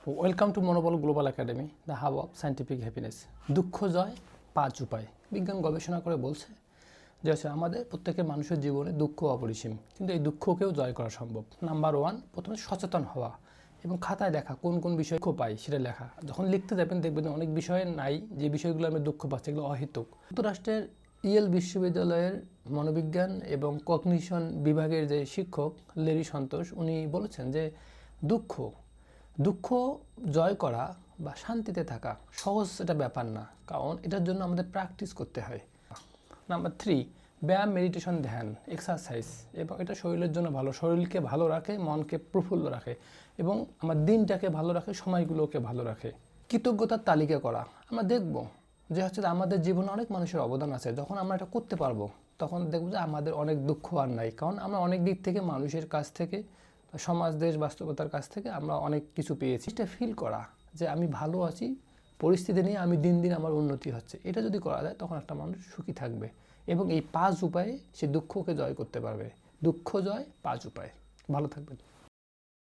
Welcome to মনোবল global academy, the hub of scientific happiness. দুঃখ জয় 5 উপায়। বিজ্ঞান গবেষণা করে বলছে যে আমাদের প্রত্যেকের মানুষের জীবনে দুঃখ অপরিসীম, কিন্তু এই দুঃখকেও জয় করা সম্ভব। নাম্বার 1, প্রথমে সচেতন হওয়া এবং খাতায় দেখা কোন কোন বিষয় দুঃখ পাই সেটা লেখা। যখন লিখতে যাবেন দেখবেন অনেক বিষয় নাই, যে বিষয়গুলো আমি দুঃখ পাচ্ছি এগুলো অহেতুক। যুক্তরাষ্ট্রের ইয়েল বিশ্ববিদ্যালয়ের মনোবিজ্ঞান এবং কগনিশন বিভাগের যে শিক্ষক লেরি সন্তোষ, উনি বলেছেন যে দুঃখ জয় করা বা শান্তিতে থাকা সহজ এটা ব্যাপার না, কারণ এটার জন্য আমাদের প্র্যাকটিস করতে হয়। নাম্বার 3, ব্যায়াম, মেডিটেশন, ধ্যান, এক্সারসাইজ, এবং এটা শরীরের জন্য ভালো, শরীরকে ভালো রাখে, মনকে প্রফুল্ল রাখে এবং আমার দিনটাকে ভালো রাখে, সময়গুলোকে ভালো রাখে। কৃতজ্ঞতার তালিকা করা। আমরা দেখব যে আমাদের জীবনে অনেক মানুষের অবদান আছে। যখন আমরা এটা করতে পারবো তখন দেখব যে আমাদের অনেক দুঃখ আর নাই, কারণ আমরা অনেক দিক থেকে মানুষের কাছ থেকে, সমাজ, দেশ, বাস্তবতার কাছ থেকে আমরা অনেক কিছু পেয়েছি। এটা ফিল করা যে আমি ভালো আছি, পরিস্থিতি নিয়ে আমি দিন দিন আমার উন্নতি হচ্ছে, এটা যদি করা যায় তখন একটা মানুষ সুখী থাকবে এবং এই 5 উপায়ে সে দুঃখকে জয় করতে পারবে। দুঃখ জয় 5 উপায়। ভালো থাকবেন।